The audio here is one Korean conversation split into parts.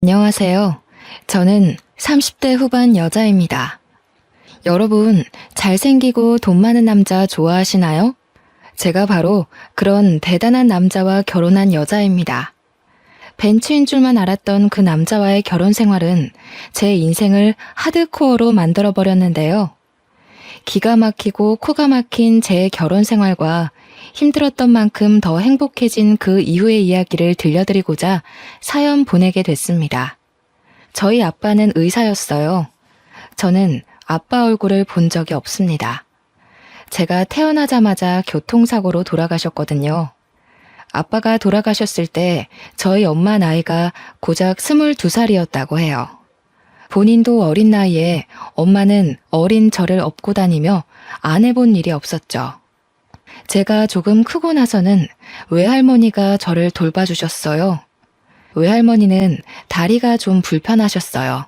안녕하세요. 저는 30대 후반 여자입니다. 여러분, 잘생기고 돈 많은 남자 좋아하시나요? 제가 바로 그런 대단한 남자와 결혼한 여자입니다. 벤츠인 줄만 알았던 그 남자와의 결혼 생활은 제 인생을 하드코어로 만들어버렸는데요. 기가 막히고 코가 막힌 제 결혼 생활과 힘들었던 만큼 더 행복해진 그 이후의 이야기를 들려드리고자 사연 보내게 됐습니다. 저희 아빠는 의사였어요. 저는 아빠 얼굴을 본 적이 없습니다. 제가 태어나자마자 교통사고로 돌아가셨거든요. 아빠가 돌아가셨을 때 저희 엄마 나이가 고작 22살이었다고 해요. 본인도 어린 나이에 엄마는 어린 저를 업고 다니며 안 해본 일이 없었죠. 제가 조금 크고 나서는 외할머니가 저를 돌봐주셨어요. 외할머니는 다리가 좀 불편하셨어요.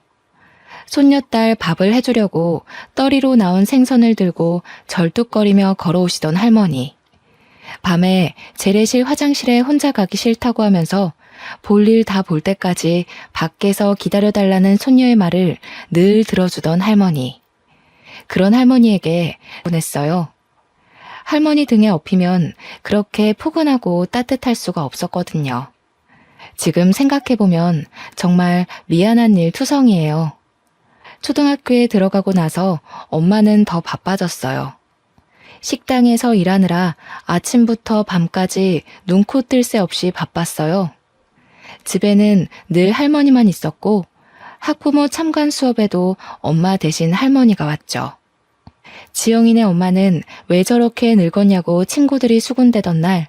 손녀딸 밥을 해주려고 떠리로 나온 생선을 들고 절뚝거리며 걸어오시던 할머니. 밤에 재래실 화장실에 혼자 가기 싫다고 하면서 볼일 다 볼 때까지 밖에서 기다려달라는 손녀의 말을 늘 들어주던 할머니. 그런 할머니에게 보냈어요. 할머니 등에 업히면 그렇게 포근하고 따뜻할 수가 없었거든요. 지금 생각해보면 정말 미안한 일 투성이에요. 초등학교에 들어가고 나서 엄마는 더 바빠졌어요. 식당에서 일하느라 아침부터 밤까지 눈코 뜰 새 없이 바빴어요. 집에는 늘 할머니만 있었고 학부모 참관 수업에도 엄마 대신 할머니가 왔죠. 지영이네 엄마는 왜 저렇게 늙었냐고 친구들이 수군대던 날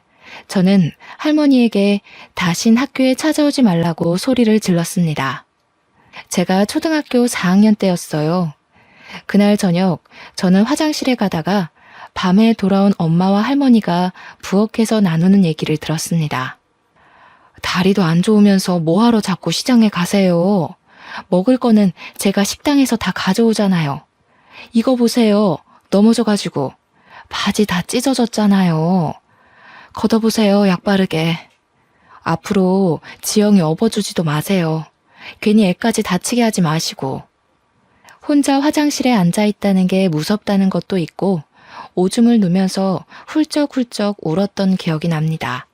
저는 할머니에게 다신 학교에 찾아오지 말라고 소리를 질렀습니다. 제가 초등학교 4학년 때였어요. 그날 저녁 저는 화장실에 가다가 밤에 돌아온 엄마와 할머니가 부엌에서 나누는 얘기를 들었습니다. 다리도 안 좋으면서 뭐하러 자꾸 시장에 가세요. 먹을 거는 제가 식당에서 다 가져오잖아요. 이거 보세요. 넘어져가지고 바지 다 찢어졌잖아요. 걷어보세요. 약 바르게. 앞으로 지영이 업어주지도 마세요. 괜히 애까지 다치게 하지 마시고. 혼자 화장실에 앉아있다는 게 무섭다는 것도 있고 오줌을 누면서 훌쩍훌쩍 울었던 기억이 납니다.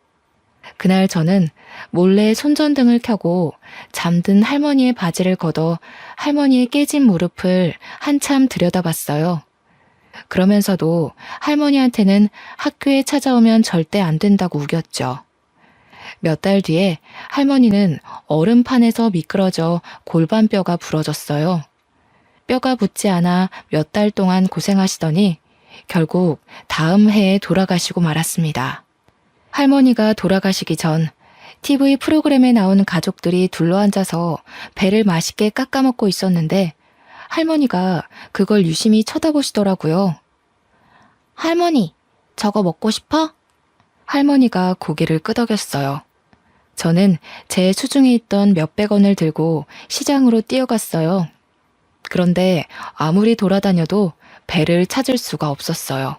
그날 저는 몰래 손전등을 켜고 잠든 할머니의 바지를 걷어 할머니의 깨진 무릎을 한참 들여다봤어요. 그러면서도 할머니한테는 학교에 찾아오면 절대 안 된다고 우겼죠. 몇 달 뒤에 할머니는 얼음판에서 미끄러져 골반뼈가 부러졌어요. 뼈가 붙지 않아 몇 달 동안 고생하시더니 결국 다음 해에 돌아가시고 말았습니다. 할머니가 돌아가시기 전 TV 프로그램에 나오는 가족들이 둘러앉아서 배를 맛있게 깎아먹고 있었는데 할머니가 그걸 유심히 쳐다보시더라고요. 할머니, 저거 먹고 싶어? 할머니가 고개를 끄덕였어요. 저는 제 수중에 있던 몇백 원을 들고 시장으로 뛰어갔어요. 그런데 아무리 돌아다녀도 배를 찾을 수가 없었어요.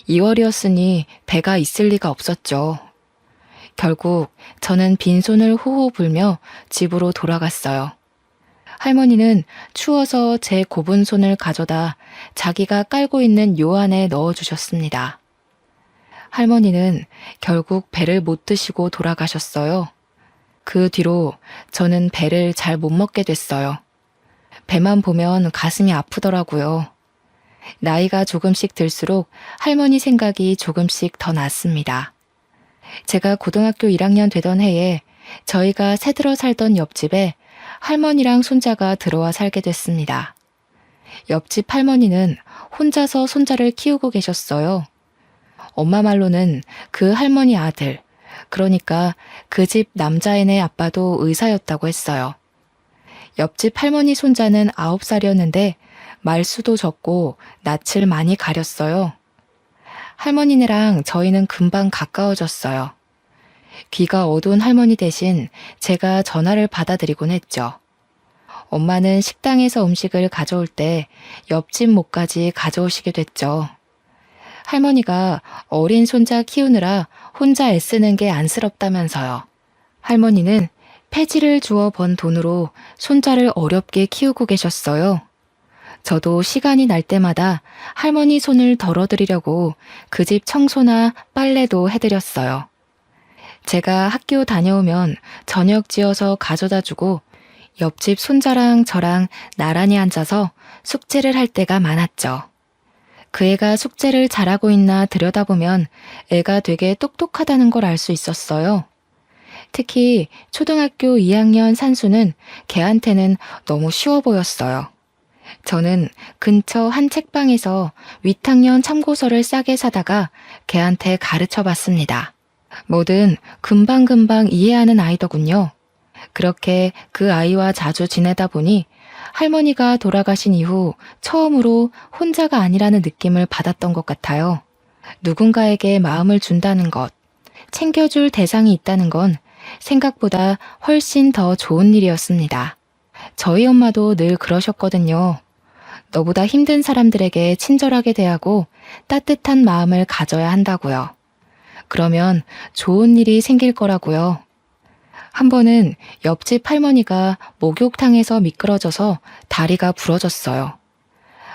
2월이었으니 배가 있을 리가 없었죠. 결국 저는 빈손을 호호 불며 집으로 돌아갔어요. 할머니는 추워서 제 곱은 손을 가져다 자기가 깔고 있는 요 안에 넣어주셨습니다. 할머니는 결국 배를 못 드시고 돌아가셨어요. 그 뒤로 저는 배를 잘 못 먹게 됐어요. 배만 보면 가슴이 아프더라고요. 나이가 조금씩 들수록 할머니 생각이 조금씩 더 났습니다. 제가 고등학교 1학년 되던 해에 저희가 새들어 살던 옆집에 할머니랑 손자가 들어와 살게 됐습니다. 옆집 할머니는 혼자서 손자를 키우고 계셨어요. 엄마 말로는 그 할머니 아들, 그러니까 그 집 남자애네 아빠도 의사였다고 했어요. 옆집 할머니 손자는 9살이었는데 말수도 적고 낯을 많이 가렸어요. 할머니네랑 저희는 금방 가까워졌어요. 귀가 어두운 할머니 대신 제가 전화를 받아드리곤 했죠. 엄마는 식당에서 음식을 가져올 때 옆집 목까지 가져오시게 됐죠. 할머니가 어린 손자 키우느라 혼자 애쓰는 게 안쓰럽다면서요. 할머니는 폐지를 주어 번 돈으로 손자를 어렵게 키우고 계셨어요. 저도 시간이 날 때마다 할머니 손을 덜어드리려고 그 집 청소나 빨래도 해드렸어요. 제가 학교 다녀오면 저녁 지어서 가져다 주고 옆집 손자랑 저랑 나란히 앉아서 숙제를 할 때가 많았죠. 그 애가 숙제를 잘하고 있나 들여다보면 애가 되게 똑똑하다는 걸 알 수 있었어요. 특히 초등학교 2학년 산수는 걔한테는 너무 쉬워 보였어요. 저는 근처 한 책방에서 윗학년 참고서를 싸게 사다가 걔한테 가르쳐 봤습니다. 뭐든 금방금방 이해하는 아이더군요. 그렇게 그 아이와 자주 지내다 보니 할머니가 돌아가신 이후 처음으로 혼자가 아니라는 느낌을 받았던 것 같아요. 누군가에게 마음을 준다는 것, 챙겨줄 대상이 있다는 건 생각보다 훨씬 더 좋은 일이었습니다. 저희 엄마도 늘 그러셨거든요. 너보다 힘든 사람들에게 친절하게 대하고 따뜻한 마음을 가져야 한다고요. 그러면 좋은 일이 생길 거라고요. 한 번은 옆집 할머니가 목욕탕에서 미끄러져서 다리가 부러졌어요.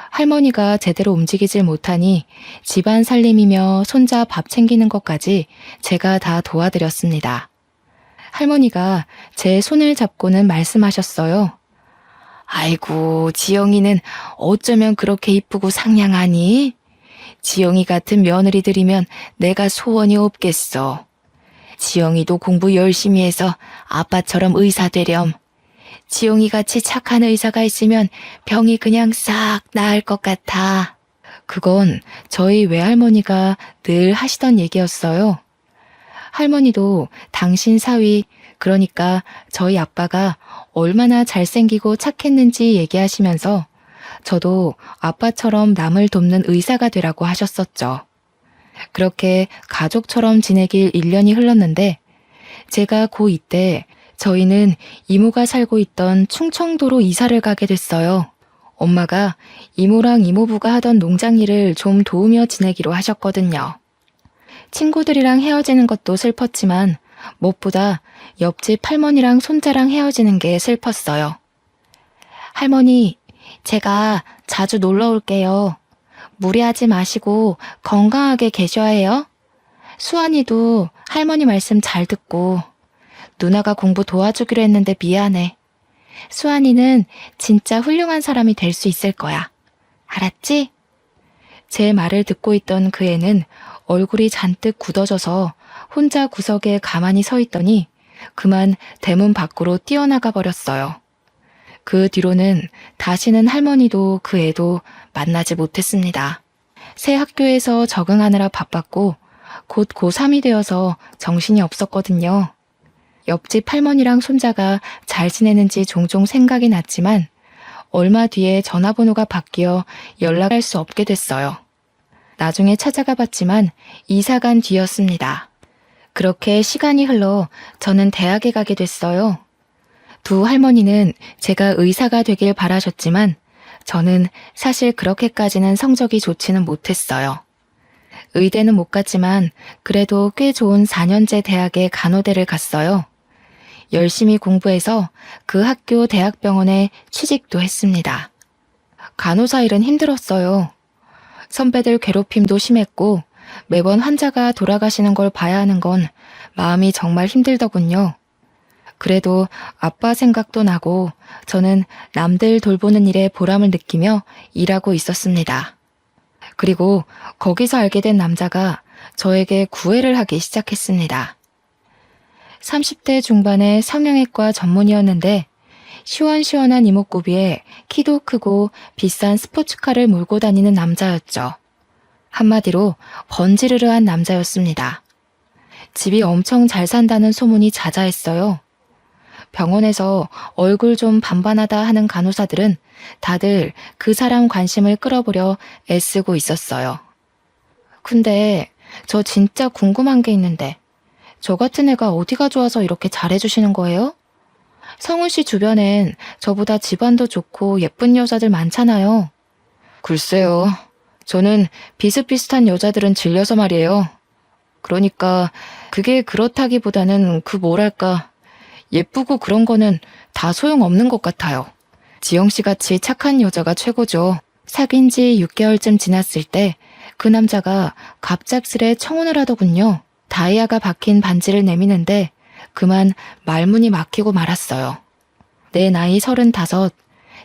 할머니가 제대로 움직이질 못하니 집안 살림이며 손자 밥 챙기는 것까지 제가 다 도와드렸습니다. 할머니가 제 손을 잡고는 말씀하셨어요. 아이고, 지영이는 어쩌면 그렇게 이쁘고 상냥하니? 지영이 같은 며느리들이면 내가 소원이 없겠어. 지영이도 공부 열심히 해서 아빠처럼 의사 되렴. 지영이 같이 착한 의사가 있으면 병이 그냥 싹 나을 것 같아. 그건 저희 외할머니가 늘 하시던 얘기였어요. 할머니도 당신 사위, 그러니까 저희 아빠가 얼마나 잘생기고 착했는지 얘기하시면서 저도 아빠처럼 남을 돕는 의사가 되라고 하셨었죠. 그렇게 가족처럼 지내길 1년이 흘렀는데 제가 고2 때 저희는 이모가 살고 있던 충청도로 이사를 가게 됐어요. 엄마가 이모랑 이모부가 하던 농장 일을 좀 도우며 지내기로 하셨거든요. 친구들이랑 헤어지는 것도 슬펐지만 무엇보다 옆집 할머니랑 손자랑 헤어지는 게 슬펐어요. 할머니, 제가 자주 놀러 올게요. 무리하지 마시고 건강하게 계셔야 해요. 수환이도 할머니 말씀 잘 듣고 누나가 공부 도와주기로 했는데 미안해. 수환이는 진짜 훌륭한 사람이 될 수 있을 거야. 알았지? 제 말을 듣고 있던 그 애는 얼굴이 잔뜩 굳어져서 혼자 구석에 가만히 서 있더니 그만 대문 밖으로 뛰어나가 버렸어요. 그 뒤로는 다시는 할머니도 그 애도 만나지 못했습니다. 새 학교에서 적응하느라 바빴고 곧 고3이 되어서 정신이 없었거든요. 옆집 할머니랑 손자가 잘 지내는지 종종 생각이 났지만 얼마 뒤에 전화번호가 바뀌어 연락할 수 없게 됐어요. 나중에 찾아가 봤지만 이사 간 뒤였습니다. 그렇게 시간이 흘러 저는 대학에 가게 됐어요. 두 할머니는 제가 의사가 되길 바라셨지만 저는 사실 그렇게까지는 성적이 좋지는 못했어요. 의대는 못 갔지만 그래도 꽤 좋은 4년제 대학에 간호대를 갔어요. 열심히 공부해서 그 학교 대학병원에 취직도 했습니다. 간호사 일은 힘들었어요. 선배들 괴롭힘도 심했고 매번 환자가 돌아가시는 걸 봐야 하는 건 마음이 정말 힘들더군요. 그래도 아빠 생각도 나고 저는 남들 돌보는 일에 보람을 느끼며 일하고 있었습니다. 그리고 거기서 알게 된 남자가 저에게 구애를 하기 시작했습니다. 30대 중반의 성형외과 전문의였는데 시원시원한 이목구비에 키도 크고 비싼 스포츠카를 몰고 다니는 남자였죠. 한마디로 번지르르한 남자였습니다. 집이 엄청 잘 산다는 소문이 자자했어요. 병원에서 얼굴 좀 반반하다 하는 간호사들은 다들 그 사람 관심을 끌어보려 애쓰고 있었어요. 근데 저 진짜 궁금한 게 있는데 저 같은 애가 어디가 좋아서 이렇게 잘해주시는 거예요? 성훈 씨 주변엔 저보다 집안도 좋고 예쁜 여자들 많잖아요. 글쎄요. 저는 비슷비슷한 여자들은 질려서 말이에요. 그러니까 그게 그렇다기보다는 그 뭐랄까 예쁘고 그런 거는 다 소용없는 것 같아요. 지영 씨 같이 착한 여자가 최고죠. 사귄 지 6개월쯤 지났을 때 그 남자가 갑작스레 청혼을 하더군요. 다이아가 박힌 반지를 내미는데 그만 말문이 막히고 말았어요. 내 나이 35,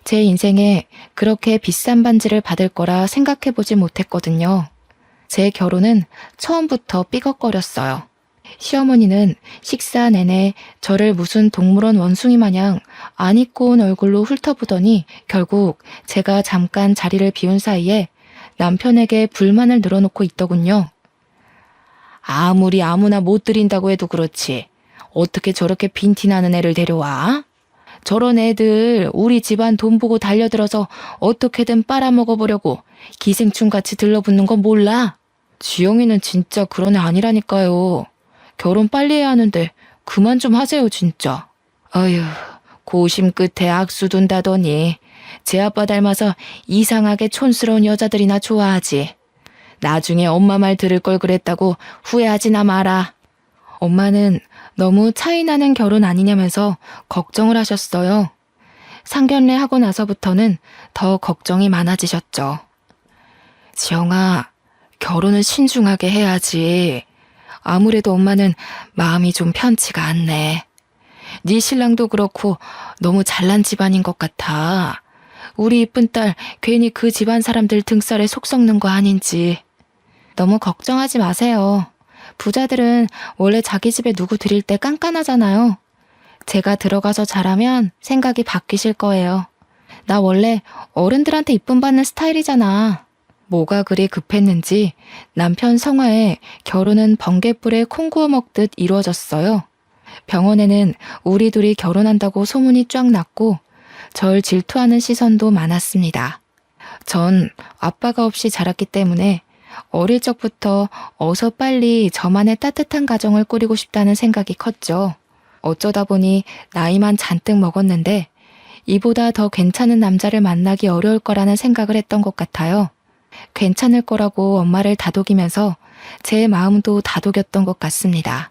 제 인생에 그렇게 비싼 반지를 받을 거라 생각해보지 못했거든요. 제 결혼은 처음부터 삐걱거렸어요. 시어머니는 식사 내내 저를 무슨 동물원 원숭이 마냥 안 입고 온 얼굴로 훑어보더니 결국 제가 잠깐 자리를 비운 사이에 남편에게 불만을 늘어놓고 있더군요. 아무리 아무나 못 드린다고 해도 그렇지. 어떻게 저렇게 빈티나는 애를 데려와? 저런 애들 우리 집안 돈 보고 달려들어서 어떻게든 빨아먹어보려고 기생충같이 들러붙는 건 몰라? 지영이는 진짜 그런 애 아니라니까요. 결혼 빨리 해야 하는데 그만 좀 하세요 진짜. 어휴, 고심 끝에 악수 둔다더니 제 아빠 닮아서 이상하게 촌스러운 여자들이나 좋아하지. 나중에 엄마 말 들을 걸 그랬다고 후회하지나 마라. 엄마는 너무 차이나는 결혼 아니냐면서 걱정을 하셨어요. 상견례 하고 나서부터는 더 걱정이 많아지셨죠. 지영아, 결혼은 신중하게 해야지. 아무래도 엄마는 마음이 좀 편치가 않네. 네 신랑도 그렇고 너무 잘난 집안인 것 같아. 우리 이쁜 딸 괜히 그 집안 사람들 등살에 속 썩는 거 아닌지. 너무 걱정하지 마세요. 부자들은 원래 자기 집에 누구 들일 때 깐깐하잖아요. 제가 들어가서 잘하면 생각이 바뀌실 거예요. 나 원래 어른들한테 이쁨 받는 스타일이잖아. 뭐가 그리 급했는지 남편 성화에 결혼은 번갯불에 콩 구워 먹듯 이루어졌어요. 병원에는 우리 둘이 결혼한다고 소문이 쫙 났고 절 질투하는 시선도 많았습니다. 전 아빠가 없이 자랐기 때문에 어릴 적부터 어서 빨리 저만의 따뜻한 가정을 꾸리고 싶다는 생각이 컸죠. 어쩌다 보니 나이만 잔뜩 먹었는데 이보다 더 괜찮은 남자를 만나기 어려울 거라는 생각을 했던 것 같아요. 괜찮을 거라고 엄마를 다독이면서 제 마음도 다독였던 것 같습니다.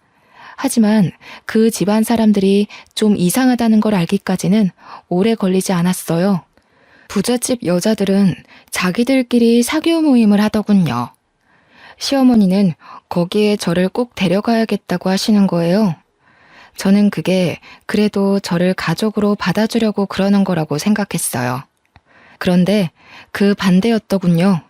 하지만 그 집안 사람들이 좀 이상하다는 걸 알기까지는 오래 걸리지 않았어요. 부잣집 여자들은 자기들끼리 사교 모임을 하더군요. 시어머니는 거기에 저를 꼭 데려가야겠다고 하시는 거예요. 저는 그게 그래도 저를 가족으로 받아주려고 그러는 거라고 생각했어요. 그런데 그 반대였더군요.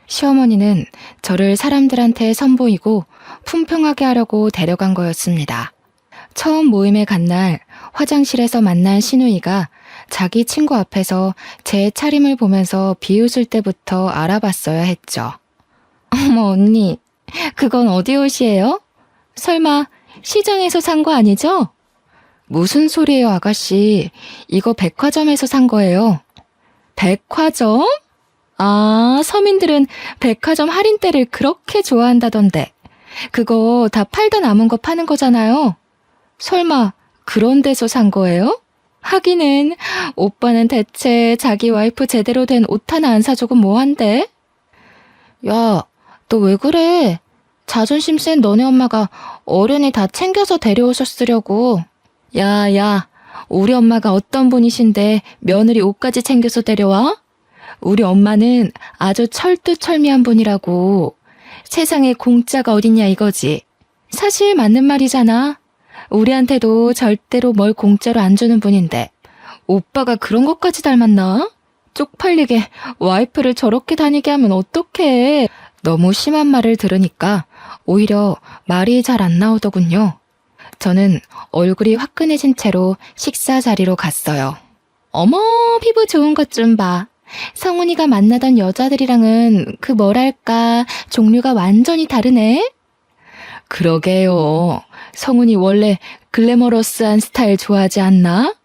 시어머니는 저를 사람들한테 선보이고 품평하게 하려고 데려간 거였습니다. 처음 모임에 간 날 화장실에서 만난 시누이가 자기 친구 앞에서 제 차림을 보면서 비웃을 때부터 알아봤어야 했죠. 어머 언니, 그건 어디 옷이에요? 설마 시장에서 산 거 아니죠? 무슨 소리예요 아가씨, 이거 백화점에서 산 거예요. 백화점? 아, 서민들은 백화점 할인대를 그렇게 좋아한다던데. 그거 다 팔다 남은 거 파는 거잖아요. 설마 그런 데서 산 거예요? 하기는 오빠는 대체 자기 와이프 제대로 된 옷 하나 안 사주고 뭐한대? 야, 너 왜 그래? 자존심 센 너네 엄마가 어련히 다 챙겨서 데려오셨으려고. 야, 우리 엄마가 어떤 분이신데 며느리 옷까지 챙겨서 데려와? 우리 엄마는 아주 철두철미한 분이라고. 세상에 공짜가 어딨냐 이거지. 사실 맞는 말이잖아. 우리한테도 절대로 뭘 공짜로 안 주는 분인데 오빠가 그런 것까지 닮았나? 쪽팔리게 와이프를 저렇게 다니게 하면 어떡해. 너무 심한 말을 들으니까 오히려 말이 잘 안 나오더군요. 저는 얼굴이 화끈해진 채로 식사 자리로 갔어요. 어머, 피부 좋은 것 좀 봐. 성훈이가 만나던 여자들이랑은 그 뭐랄까 종류가 완전히 다르네. 그러게요. 성훈이 원래 글래머러스한 스타일 좋아하지 않나?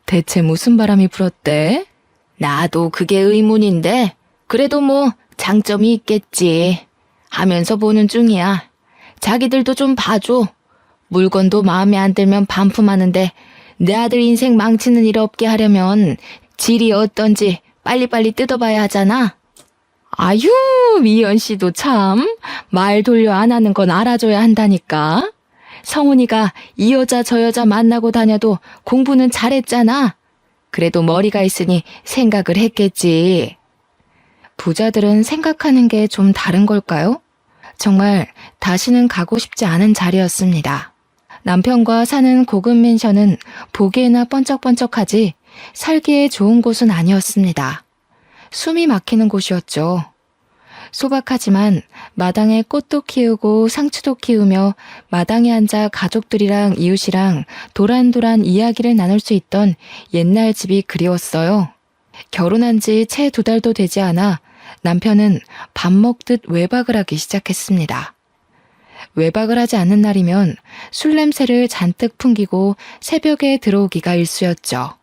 대체 무슨 바람이 불었대? 나도 그게 의문인데 그래도 뭐 장점이 있겠지 하면서 보는 중이야. 자기들도 좀 봐줘. 물건도 마음에 안 들면 반품하는데 내 아들 인생 망치는 일 없게 하려면 질이 어떤지 빨리빨리 뜯어봐야 하잖아. 아유, 미연 씨도 참 말 돌려 안 하는 건 알아줘야 한다니까. 성훈이가 이 여자 저 여자 만나고 다녀도 공부는 잘했잖아. 그래도 머리가 있으니 생각을 했겠지. 부자들은 생각하는 게 좀 다른 걸까요? 정말 다시는 가고 싶지 않은 자리였습니다. 남편과 사는 고급 맨션은 보기에나 번쩍번쩍하지 살기에 좋은 곳은 아니었습니다. 숨이 막히는 곳이었죠. 소박하지만 마당에 꽃도 키우고 상추도 키우며 마당에 앉아 가족들이랑 이웃이랑 도란도란 이야기를 나눌 수 있던 옛날 집이 그리웠어요. 결혼한 지 채 2달도 되지 않아 남편은 밥 먹듯 외박을 하기 시작했습니다. 외박을 하지 않는 날이면 술 냄새를 잔뜩 풍기고 새벽에 들어오기가 일쑤였죠.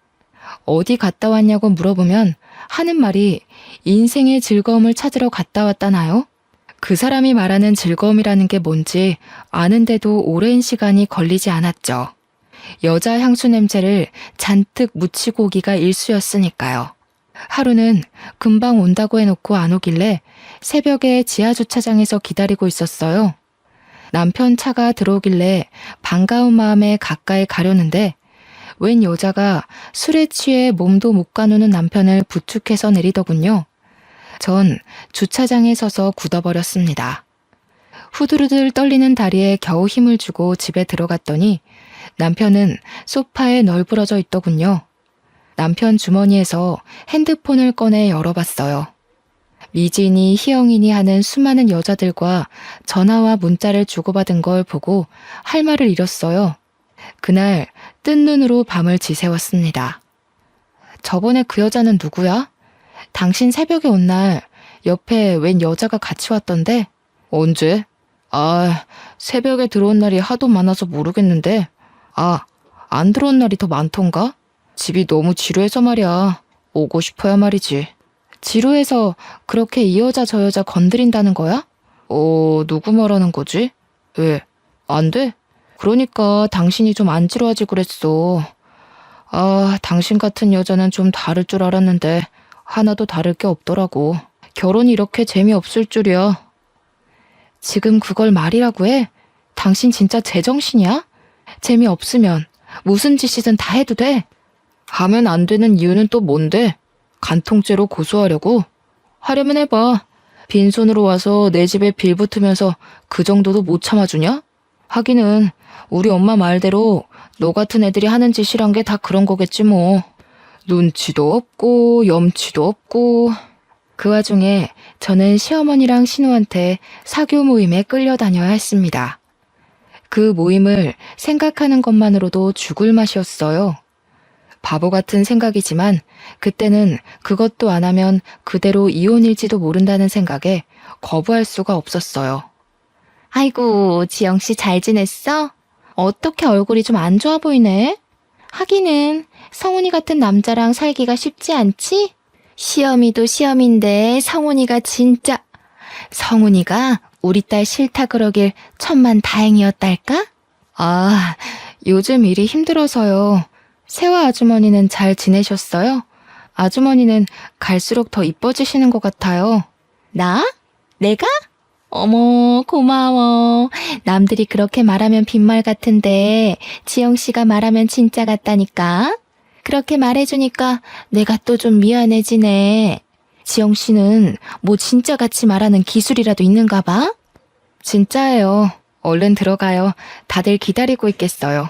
어디 갔다 왔냐고 물어보면 하는 말이 인생의 즐거움을 찾으러 갔다 왔다나요? 그 사람이 말하는 즐거움이라는 게 뭔지 아는데도 오랜 시간이 걸리지 않았죠. 여자 향수 냄새를 잔뜩 묻히고 오기가 일쑤였으니까요. 하루는 금방 온다고 해놓고 안 오길래 새벽에 지하주차장에서 기다리고 있었어요. 남편 차가 들어오길래 반가운 마음에 가까이 가려는데 웬 여자가 술에 취해 몸도 못 가누는 남편을 부축해서 내리더군요. 전 주차장에 서서 굳어버렸습니다. 후들후들 떨리는 다리에 겨우 힘을 주고 집에 들어갔더니 남편은 소파에 널브러져 있더군요. 남편 주머니에서 핸드폰을 꺼내 열어봤어요. 미진이, 희영이니 하는 수많은 여자들과 전화와 문자를 주고받은 걸 보고 할 말을 잃었어요. 그날 뜬 눈으로 밤을 지새웠습니다. 저번에 그 여자는 누구야? 당신 새벽에 온 날 옆에 웬 여자가 같이 왔던데? 언제? 새벽에 들어온 날이 하도 많아서 모르겠는데. 안 들어온 날이 더 많던가? 집이 너무 지루해서 말이야. 오고 싶어야 말이지. 지루해서 그렇게 이 여자 저 여자 건드린다는 거야? 누구 말하는 거지? 왜? 안 돼? 그러니까 당신이 좀 안 지루하지 그랬어. 당신 같은 여자는 좀 다를 줄 알았는데 하나도 다를 게 없더라고. 결혼이 이렇게 재미없을 줄이야. 지금 그걸 말이라고 해? 당신 진짜 제정신이야? 재미없으면 무슨 짓이든 다 해도 돼? 하면 안 되는 이유는 또 뭔데? 간통죄로 고소하려고? 하려면 해봐. 빈손으로 와서 내 집에 빌붙으면서 그 정도도 못 참아주냐? 하기는 우리 엄마 말대로 너 같은 애들이 하는 짓이란 게 다 그런 거겠지 뭐. 눈치도 없고 염치도 없고. 그 와중에 저는 시어머니랑 신우한테 사교 모임에 끌려다녀야 했습니다. 그 모임을 생각하는 것만으로도 죽을 맛이었어요. 바보 같은 생각이지만 그때는 그것도 안 하면 그대로 이혼일지도 모른다는 생각에 거부할 수가 없었어요. 아이고, 지영씨 잘 지냈어? 어떻게 얼굴이 좀 안 좋아 보이네? 하기는 성훈이 같은 남자랑 살기가 쉽지 않지? 시어미도 시어미인데 성훈이가 진짜... 성훈이가 우리 딸 싫다 그러길 천만 다행이었달까? 요즘 일이 힘들어서요. 세화 아주머니는 잘 지내셨어요? 아주머니는 갈수록 더 이뻐지시는 것 같아요. 나? 내가? 어머, 고마워. 남들이 그렇게 말하면 빈말 같은데 지영씨가 말하면 진짜 같다니까. 그렇게 말해주니까 내가 또 좀 미안해지네. 지영씨는 뭐 진짜같이 말하는 기술이라도 있는가 봐? 진짜예요. 얼른 들어가요. 다들 기다리고 있겠어요.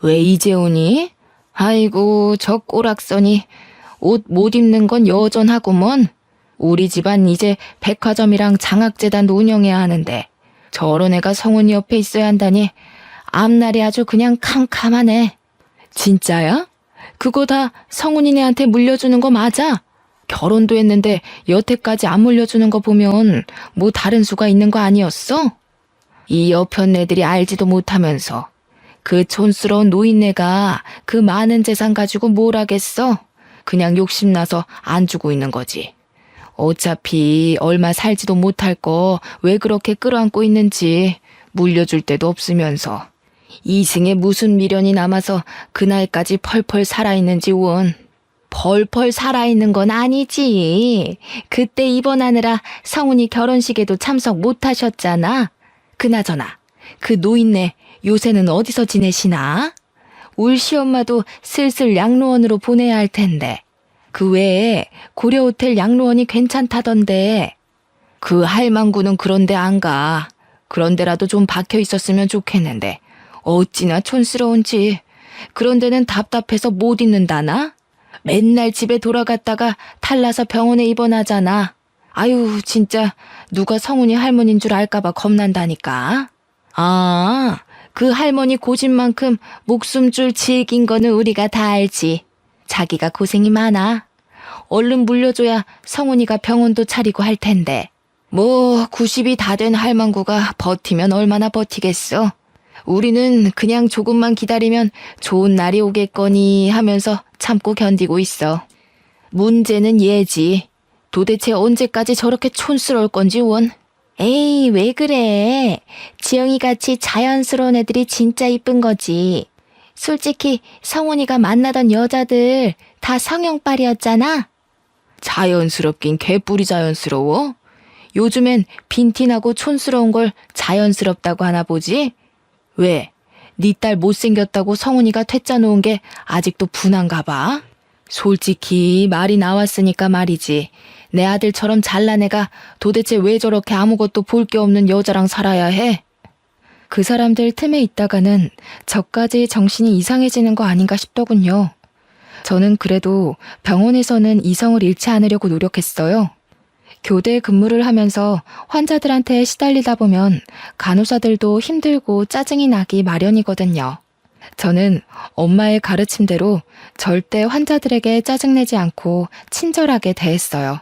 왜 이제 오니? 아이고, 저 꼬락서니 옷 못 입는 건 여전하구먼. 우리 집안 이제 백화점이랑 장학재단도 운영해야 하는데 저런 애가 성훈이 옆에 있어야 한다니 앞날이 아주 그냥 캄캄하네. 진짜야? 그거 다 성훈이네한테 물려주는 거 맞아? 결혼도 했는데 여태까지 안 물려주는 거 보면 뭐 다른 수가 있는 거 아니었어? 이 여편 애들이 알지도 못하면서 그 촌스러운 노인네가 그 많은 재산 가지고 뭘 하겠어? 그냥 욕심나서 안 주고 있는 거지. 어차피 얼마 살지도 못할 거 왜 그렇게 끌어안고 있는지 물려줄 데도 없으면서 이승에 무슨 미련이 남아서 그날까지 펄펄 살아있는지 원. 펄펄 살아있는 건 아니지. 그때 입원하느라 성훈이 결혼식에도 참석 못하셨잖아. 그나저나 그 노인네 요새는 어디서 지내시나? 울 시엄마도 슬슬 양로원으로 보내야 할 텐데. 그 외에 고려호텔 양로원이 괜찮다던데. 그 할망구는 그런데 안 가. 그런데라도 좀 박혀 있었으면 좋겠는데. 어찌나 촌스러운지. 그런 데는 답답해서 못 있는다나? 맨날 집에 돌아갔다가 탈나서 병원에 입원하잖아. 아유, 진짜 누가 성훈이 할머니인 줄 알까봐 겁난다니까. 아, 그 할머니 고집만큼 목숨줄 질긴 거는 우리가 다 알지. 자기가 고생이 많아. 얼른 물려줘야 성훈이가 병원도 차리고 할 텐데. 뭐 90이 다 된 할망구가 버티면 얼마나 버티겠어. 우리는 그냥 조금만 기다리면 좋은 날이 오겠거니 하면서 참고 견디고 있어. 문제는 얘지. 도대체 언제까지 저렇게 촌스러울 건지 원. 에이, 왜 그래. 지영이같이 자연스러운 애들이 진짜 이쁜 거지. 솔직히 성훈이가 만나던 여자들 다 성형빨이었잖아. 자연스럽긴 개뿔이 자연스러워. 요즘엔 빈티나고 촌스러운 걸 자연스럽다고 하나 보지? 왜? 네 딸 못생겼다고 성훈이가 퇴짜 놓은 게 아직도 분한가 봐? 솔직히 말이 나왔으니까 말이지. 내 아들처럼 잘난 애가 도대체 왜 저렇게 아무것도 볼 게 없는 여자랑 살아야 해? 그 사람들 틈에 있다가는 저까지 정신이 이상해지는 거 아닌가 싶더군요. 저는 그래도 병원에서는 이성을 잃지 않으려고 노력했어요. 교대 근무를 하면서 환자들한테 시달리다 보면 간호사들도 힘들고 짜증이 나기 마련이거든요. 저는 엄마의 가르침대로 절대 환자들에게 짜증내지 않고 친절하게 대했어요.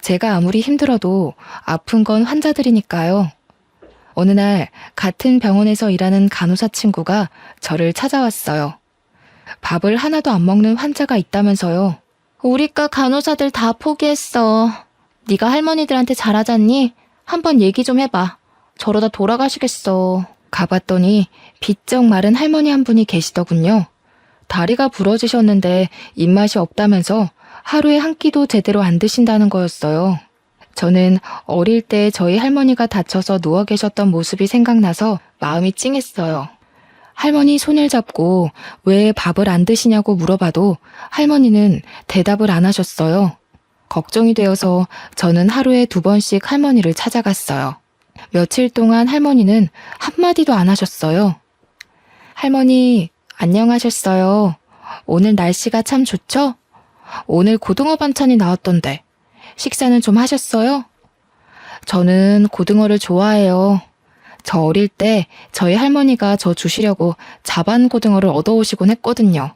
제가 아무리 힘들어도 아픈 건 환자들이니까요. 어느 날 같은 병원에서 일하는 간호사 친구가 저를 찾아왔어요. 밥을 하나도 안 먹는 환자가 있다면서요. 우리과 간호사들 다 포기했어. 네가 할머니들한테 잘하잖니? 한번 얘기 좀 해봐. 저러다 돌아가시겠어. 가봤더니 비쩍 마른 할머니 한 분이 계시더군요. 다리가 부러지셨는데 입맛이 없다면서 하루에 한 끼도 제대로 안 드신다는 거였어요. 저는 어릴 때 저희 할머니가 다쳐서 누워 계셨던 모습이 생각나서 마음이 찡했어요. 할머니 손을 잡고 왜 밥을 안 드시냐고 물어봐도 할머니는 대답을 안 하셨어요. 걱정이 되어서 저는 하루에 2번씩 할머니를 찾아갔어요. 며칠 동안 할머니는 한마디도 안 하셨어요. 할머니, 안녕하셨어요. 오늘 날씨가 참 좋죠? 오늘 고등어 반찬이 나왔던데 식사는 좀 하셨어요? 저는 고등어를 좋아해요. 저 어릴 때 저희 할머니가 저 주시려고 자반 고등어를 얻어오시곤 했거든요.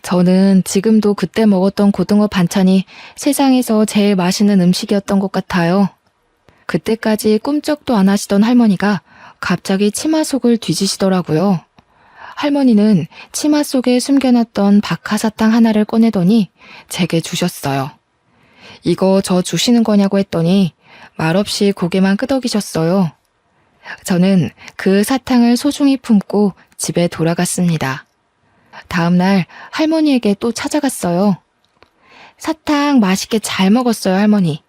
저는 지금도 그때 먹었던 고등어 반찬이 세상에서 제일 맛있는 음식이었던 것 같아요. 그때까지 꿈쩍도 안 하시던 할머니가 갑자기 치마 속을 뒤지시더라고요. 할머니는 치마 속에 숨겨놨던 박하사탕 하나를 꺼내더니 제게 주셨어요. 이거 저 주시는 거냐고 했더니 말없이 고개만 끄덕이셨어요. 저는 그 사탕을 소중히 품고 집에 돌아갔습니다. 다음 날 할머니에게 또 찾아갔어요. 사탕 맛있게 잘 먹었어요, 할머니.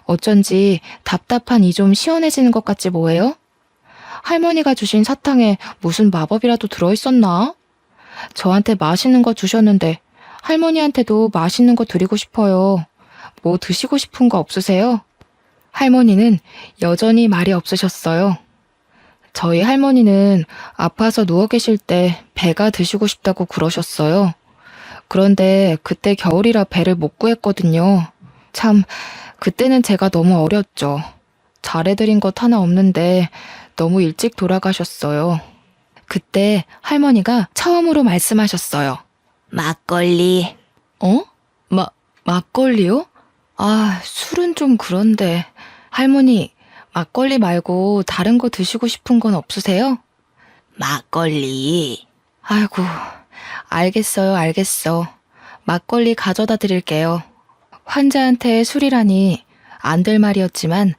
어쩐지 답답한 이 좀 시원해지는 것 같지 뭐예요? 할머니가 주신 사탕에 무슨 마법이라도 들어있었나? 저한테 맛있는 거 주셨는데 할머니한테도 맛있는 거 드리고 싶어요. 뭐 드시고 싶은 거 없으세요? 할머니는 여전히 말이 없으셨어요. 저희 할머니는 아파서 누워 계실 때 배가 드시고 싶다고 그러셨어요. 그런데 그때 겨울이라 배를 못 구했거든요. 참, 그때는 제가 너무 어렸죠. 잘해드린 것 하나 없는데 너무 일찍 돌아가셨어요. 그때 할머니가 처음으로 말씀하셨어요. 막걸리. 어? 막걸리요? 아, 술은 좀 그런데. 할머니, 막걸리 말고 다른 거 드시고 싶은 건 없으세요? 막걸리. 아이고, 알겠어요, 알겠어. 막걸리 가져다 드릴게요. 환자한테 술이라니 안 될 말이었지만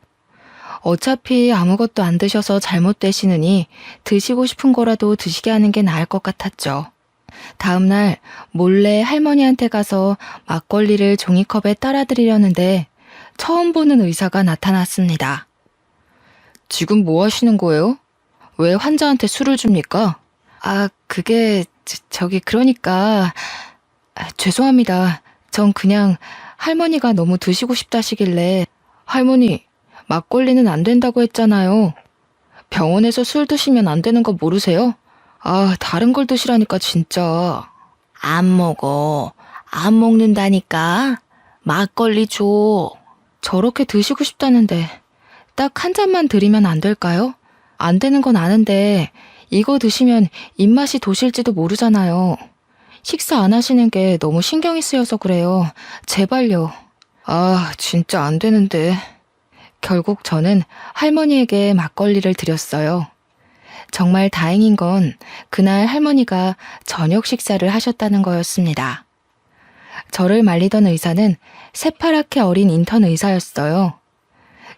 어차피 아무것도 안 드셔서 잘못되시느니 드시고 싶은 거라도 드시게 하는 게 나을 것 같았죠. 다음 날 몰래 할머니한테 가서 막걸리를 종이컵에 따라 드리려는데 처음 보는 의사가 나타났습니다. 지금 뭐 하시는 거예요? 왜 환자한테 술을 줍니까? 아, 그게, 그러니까, 죄송합니다. 전 그냥 할머니가 너무 드시고 싶다시길래, 할머니, 막걸리는 안 된다고 했잖아요. 병원에서 술 드시면 안 되는 거 모르세요? 아, 다른 걸 드시라니까, 진짜. 안 먹어. 안 먹는다니까. 막걸리 줘. 저렇게 드시고 싶다는데, 딱 한 잔만 드리면 안 될까요? 안 되는 건 아는데, 이거 드시면 입맛이 도실지도 모르잖아요. 식사 안 하시는 게 너무 신경이 쓰여서 그래요. 제발요. 아, 진짜 안 되는데. 결국 저는 할머니에게 막걸리를 드렸어요. 정말 다행인 건 그날 할머니가 저녁 식사를 하셨다는 거였습니다. 저를 말리던 의사는 새파랗게 어린 인턴 의사였어요.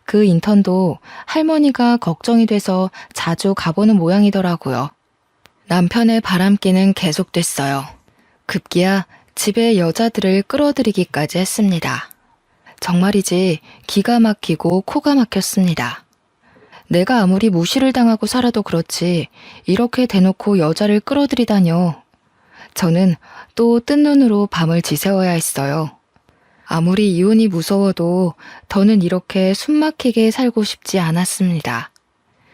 그 인턴도 할머니가 걱정이 돼서 자주 가보는 모양이더라고요. 남편의 바람기는 계속됐어요. 급기야 집에 여자들을 끌어들이기까지 했습니다. 정말이지 기가 막히고 코가 막혔습니다. 내가 아무리 무시를 당하고 살아도 그렇지 이렇게 대놓고 여자를 끌어들이다뇨. 저는 또 뜬 눈으로 밤을 지새워야 했어요. 아무리 이혼이 무서워도 더는 이렇게 숨막히게 살고 싶지 않았습니다.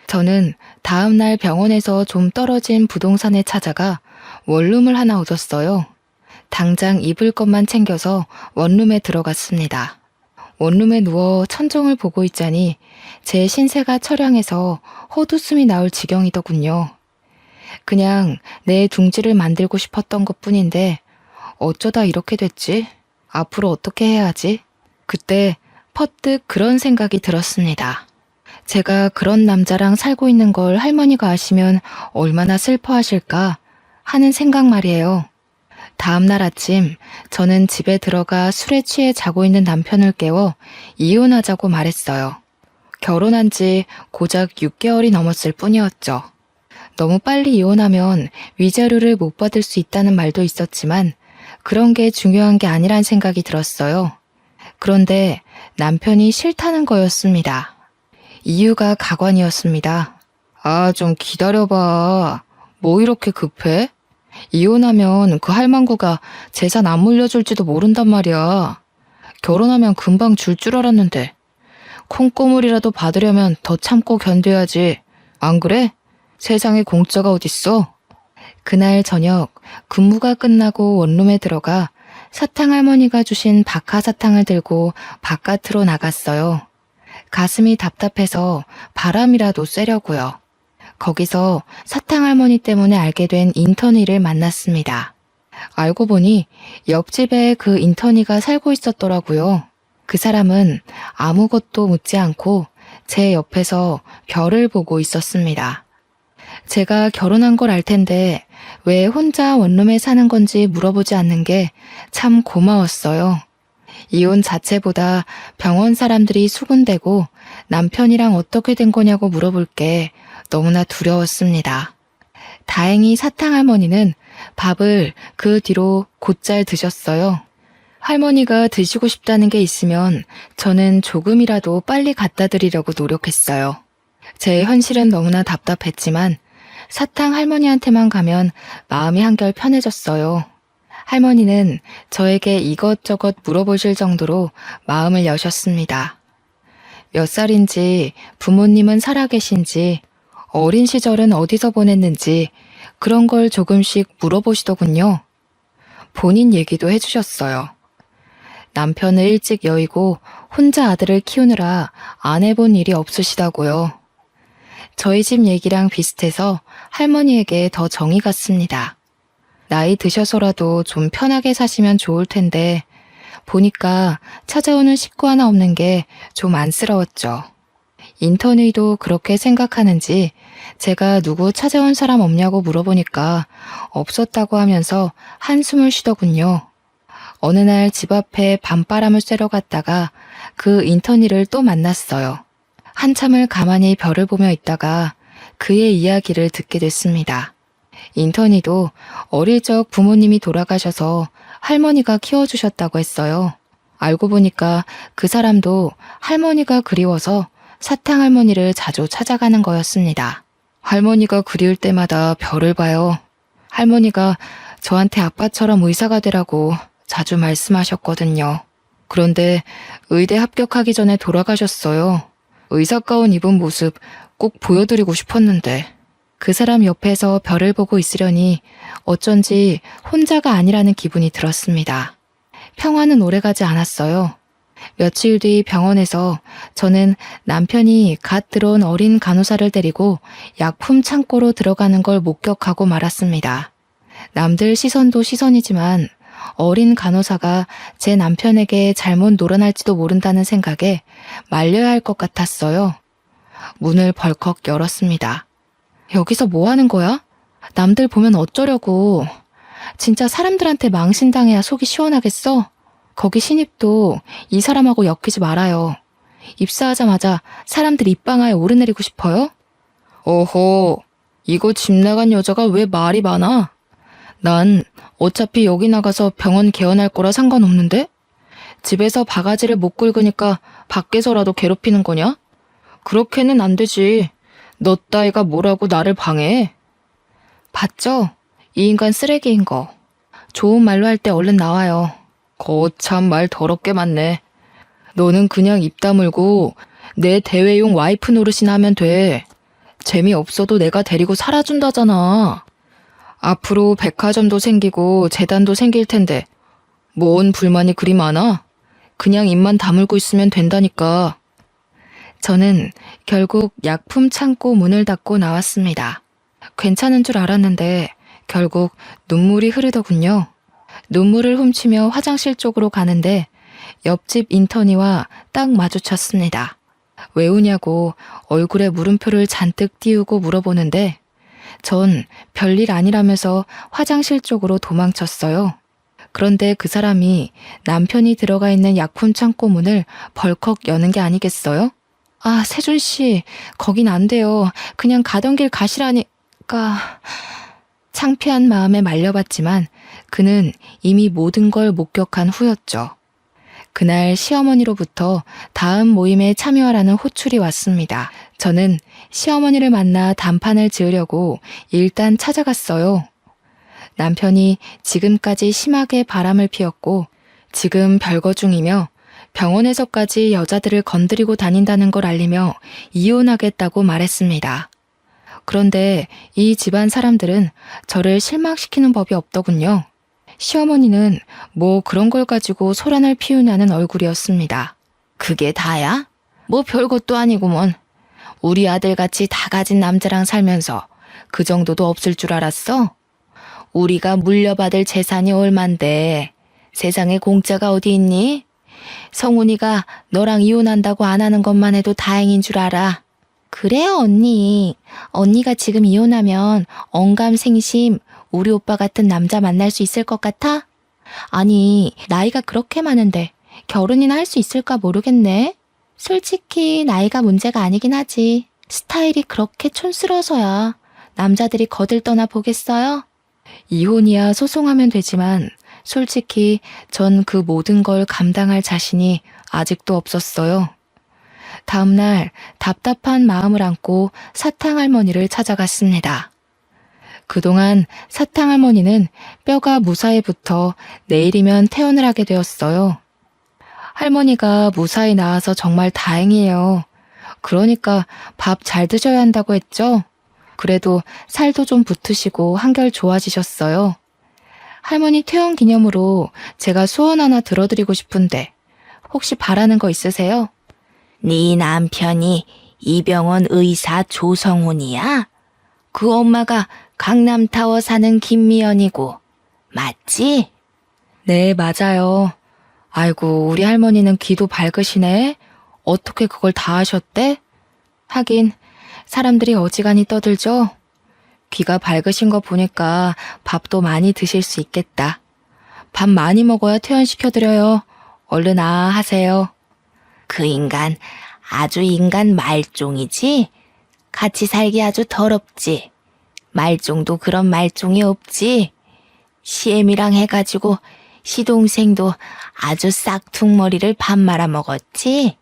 저는 다음 날 병원에서 좀 떨어진 부동산에 찾아가 원룸을 하나 얻었어요. 당장 입을 것만 챙겨서 원룸에 들어갔습니다. 원룸에 누워 천정을 보고 있자니 제 신세가 처량해서 헛웃음이 나올 지경이더군요. 그냥 내 둥지를 만들고 싶었던 것뿐인데 어쩌다 이렇게 됐지? 앞으로 어떻게 해야 하지? 그때 퍼뜩 그런 생각이 들었습니다. 제가 그런 남자랑 살고 있는 걸 할머니가 아시면 얼마나 슬퍼하실까 하는 생각 말이에요. 다음 날 아침 저는 집에 들어가 술에 취해 자고 있는 남편을 깨워 이혼하자고 말했어요. 결혼한 지 고작 6개월이 넘었을 뿐이었죠. 너무 빨리 이혼하면 위자료를 못 받을 수 있다는 말도 있었지만 그런 게 중요한 게 아니란 생각이 들었어요. 그런데 남편이 싫다는 거였습니다. 이유가 가관이었습니다. 아, 좀 기다려봐. 뭐 이렇게 급해? 이혼하면 그 할망구가 재산 안 물려줄지도 모른단 말이야. 결혼하면 금방 줄 줄 알았는데. 콩고물이라도 받으려면 더 참고 견뎌야지. 안 그래? 세상에 공짜가 어딨어? 그날 저녁 근무가 끝나고 원룸에 들어가 사탕 할머니가 주신 박하사탕을 들고 바깥으로 나갔어요. 가슴이 답답해서 바람이라도 쐬려고요. 거기서 사탕 할머니 때문에 알게 된 인턴이를 만났습니다. 알고 보니 옆집에 그 인턴이가 살고 있었더라고요. 그 사람은 아무것도 묻지 않고 제 옆에서 별을 보고 있었습니다. 제가 결혼한 걸 알 텐데 왜 혼자 원룸에 사는 건지 물어보지 않는 게 참 고마웠어요. 이혼 자체보다 병원 사람들이 수군대고 남편이랑 어떻게 된 거냐고 물어볼 게 너무나 두려웠습니다. 다행히 사탕 할머니는 밥을 그 뒤로 곧잘 드셨어요. 할머니가 드시고 싶다는 게 있으면 저는 조금이라도 빨리 갖다 드리려고 노력했어요. 제 현실은 너무나 답답했지만 사탕 할머니한테만 가면 마음이 한결 편해졌어요. 할머니는 저에게 이것저것 물어보실 정도로 마음을 여셨습니다. 몇 살인지, 부모님은 살아계신지, 어린 시절은 어디서 보냈는지 그런 걸 조금씩 물어보시더군요. 본인 얘기도 해주셨어요. 남편을 일찍 여의고 혼자 아들을 키우느라 안 해본 일이 없으시다고요. 저희 집 얘기랑 비슷해서 할머니에게 더 정이 갔습니다. 나이 드셔서라도 좀 편하게 사시면 좋을 텐데 보니까 찾아오는 식구 하나 없는 게 좀 안쓰러웠죠. 인턴이도 그렇게 생각하는지 제가 누구 찾아온 사람 없냐고 물어보니까 없었다고 하면서 한숨을 쉬더군요. 어느 날 집 앞에 밤바람을 쐬러 갔다가 그 인턴이를 또 만났어요. 한참을 가만히 별을 보며 있다가 그의 이야기를 듣게 됐습니다. 인턴이도 어릴 적 부모님이 돌아가셔서 할머니가 키워주셨다고 했어요. 알고 보니까 그 사람도 할머니가 그리워서 사탕 할머니를 자주 찾아가는 거였습니다. 할머니가 그리울 때마다 별을 봐요. 할머니가 저한테 아빠처럼 의사가 되라고 자주 말씀하셨거든요. 그런데 의대 합격하기 전에 돌아가셨어요. 의사 가운 입은 모습 꼭 보여드리고 싶었는데. 그 사람 옆에서 별을 보고 있으려니 어쩐지 혼자가 아니라는 기분이 들었습니다. 평화는 오래가지 않았어요. 며칠 뒤 병원에서 저는 남편이 갓 들어온 어린 간호사를 데리고 약품 창고로 들어가는 걸 목격하고 말았습니다. 남들 시선도 시선이지만 어린 간호사가 제 남편에게 잘못 놀아날지도 모른다는 생각에 말려야 할 것 같았어요. 문을 벌컥 열었습니다. 여기서 뭐 하는 거야? 남들 보면 어쩌려고. 진짜 사람들한테 망신당해야 속이 시원하겠어? 거기 신입도 이 사람하고 엮이지 말아요. 입사하자마자 사람들 입방아에 오르내리고 싶어요? 어허, 이거 집 나간 여자가 왜 말이 많아? 난 어차피 여기 나가서 병원 개원할 거라 상관없는데? 집에서 바가지를 못 긁으니까 밖에서라도 괴롭히는 거냐? 그렇게는 안 되지. 너 따위가 뭐라고 나를 방해해? 봤죠? 이 인간 쓰레기인 거. 좋은 말로 할 때 얼른 나와요. 거참 말 더럽게 많네. 너는 그냥 입 다물고 내 대외용 와이프 노릇이나 하면 돼. 재미없어도 내가 데리고 살아준다잖아. 앞으로 백화점도 생기고 재단도 생길 텐데 뭔 불만이 그리 많아? 그냥 입만 다물고 있으면 된다니까. 저는 결국 약품 창고 문을 닫고 나왔습니다. 괜찮은 줄 알았는데 결국 눈물이 흐르더군요. 눈물을 훔치며 화장실 쪽으로 가는데 옆집 인턴이와 딱 마주쳤습니다. 왜 우냐고 얼굴에 물음표를 잔뜩 띄우고 물어보는데 전 별일 아니라면서 화장실 쪽으로 도망쳤어요. 그런데 그 사람이 남편이 들어가 있는 약품 창고 문을 벌컥 여는 게 아니겠어요? 아, 세준 씨, 거긴 안 돼요. 그냥 가던 길 가시라니까. 창피한 마음에 말려봤지만 그는 이미 모든 걸 목격한 후였죠. 그날 시어머니로부터 다음 모임에 참여하라는 호출이 왔습니다. 저는 시어머니를 만나 단판을 지으려고 일단 찾아갔어요. 남편이 지금까지 심하게 바람을 피웠고 지금 별거 중이며 병원에서까지 여자들을 건드리고 다닌다는 걸 알리며 이혼하겠다고 말했습니다. 그런데 이 집안 사람들은 저를 실망시키는 법이 없더군요. 시어머니는 뭐 그런 걸 가지고 소란을 피우냐는 얼굴이었습니다. 그게 다야? 뭐 별것도 아니구먼. 우리 아들같이 다 가진 남자랑 살면서 그 정도도 없을 줄 알았어? 우리가 물려받을 재산이 얼만데 세상에 공짜가 어디 있니? 성훈이가 너랑 이혼한다고 안 하는 것만 해도 다행인 줄 알아. 그래요, 언니. 언니가 지금 이혼하면 언감생심 우리 오빠 같은 남자 만날 수 있을 것 같아? 아니, 나이가 그렇게 많은데 결혼이나 할 수 있을까 모르겠네. 솔직히 나이가 문제가 아니긴 하지. 스타일이 그렇게 촌스러워서야 남자들이 거들떠나 보겠어요? 이혼이야 소송하면 되지만 솔직히 전 그 모든 걸 감당할 자신이 아직도 없었어요. 다음날 답답한 마음을 안고 사탕할머니를 찾아갔습니다. 그동안 사탕할머니는 뼈가 무사히 붙어 내일이면 퇴원을 하게 되었어요. 할머니가 무사히 나와서 정말 다행이에요. 그러니까 밥 잘 드셔야 한다고 했죠? 그래도 살도 좀 붙으시고 한결 좋아지셨어요. 할머니 퇴원 기념으로 제가 소원 하나 들어드리고 싶은데 혹시 바라는 거 있으세요? 네 남편이 이 병원 의사 조성훈이야? 그 엄마가 강남타워 사는 김미연이고 맞지? 네, 맞아요. 아이고, 우리 할머니는 귀도 밝으시네. 어떻게 그걸 다 아셨대? 하긴 사람들이 어지간히 떠들죠. 귀가 밝으신 거 보니까 밥도 많이 드실 수 있겠다. 밥 많이 먹어야 퇴원시켜드려요. 얼른 하세요. 그 인간 아주 인간 말종이지? 같이 살기 아주 더럽지? 말종도 그런 말종이 없지? 시엠이랑 해가지고 시동생도 아주 싹퉁머리를 밥 말아 먹었지?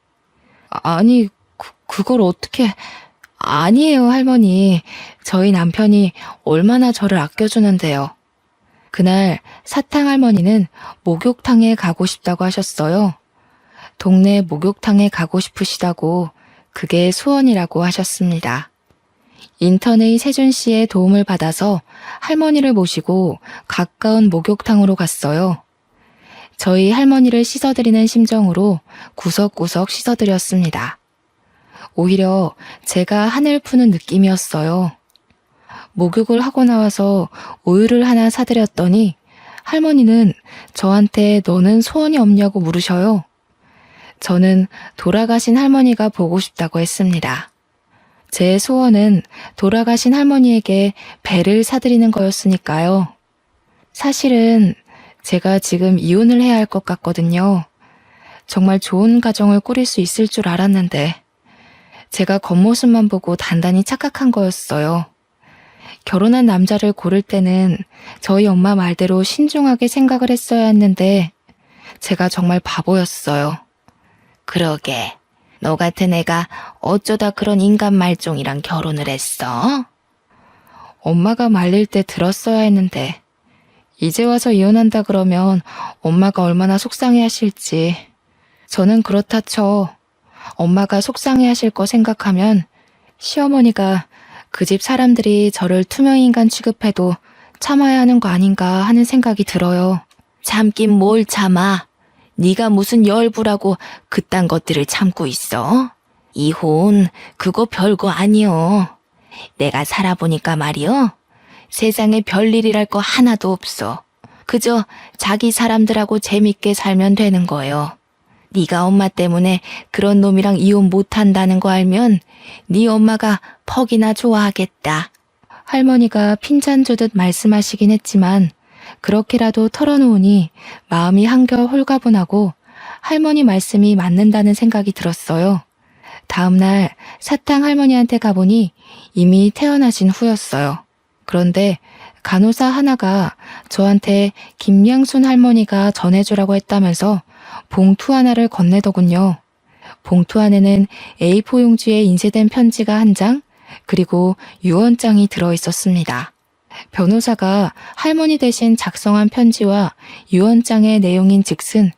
아니, 그걸 어떻게... 아니에요, 할머니. 저희 남편이 얼마나 저를 아껴주는데요. 그날 사탕 할머니는 목욕탕에 가고 싶다고 하셨어요. 동네 목욕탕에 가고 싶으시다고 그게 소원이라고 하셨습니다. 인턴의 세준 씨의 도움을 받아서 할머니를 모시고 가까운 목욕탕으로 갔어요. 저희 할머니를 씻어드리는 심정으로 구석구석 씻어드렸습니다. 오히려 제가 한을 푸는 느낌이었어요. 목욕을 하고 나와서 우유를 하나 사드렸더니 할머니는 저한테 너는 소원이 없냐고 물으셔요. 저는 돌아가신 할머니가 보고 싶다고 했습니다. 제 소원은 돌아가신 할머니에게 배를 사드리는 거였으니까요. 사실은 제가 지금 이혼을 해야 할 것 같거든요. 정말 좋은 가정을 꾸릴 수 있을 줄 알았는데 제가 겉모습만 보고 단단히 착각한 거였어요. 결혼한 남자를 고를 때는 저희 엄마 말대로 신중하게 생각을 했어야 했는데 제가 정말 바보였어요. 그러게, 너 같은 애가 어쩌다 그런 인간 말종이랑 결혼을 했어? 엄마가 말릴 때 들었어야 했는데 이제 와서 이혼한다 그러면 엄마가 얼마나 속상해 하실지. 저는 그렇다 쳐. 엄마가 속상해 하실 거 생각하면 시어머니가 그 집 사람들이 저를 투명인간 취급해도 참아야 하는 거 아닌가 하는 생각이 들어요. 참긴 뭘 참아. 네가 무슨 열부라고 그딴 것들을 참고 있어? 이혼 그거 별거 아니여. 내가 살아보니까 말이여. 세상에 별일이랄 거 하나도 없어. 그저 자기 사람들하고 재밌게 살면 되는 거요. 네가 엄마 때문에 그런 놈이랑 이혼 못한다는 거 알면 네 엄마가 퍽이나 좋아하겠다. 할머니가 핀잔 주듯 말씀하시긴 했지만 그렇게라도 털어놓으니 마음이 한결 홀가분하고 할머니 말씀이 맞는다는 생각이 들었어요. 다음날 사탕 할머니한테 가보니 이미 태어나신 후였어요. 그런데 간호사 하나가 저한테 김양순 할머니가 전해주라고 했다면서 봉투 하나를 건네더군요. 봉투 안에는 A4 용지에 인쇄된 편지가 한 장, 그리고 유언장이 들어있었습니다. 변호사가 할머니 대신 작성한 편지와 유언장의 내용인 즉슨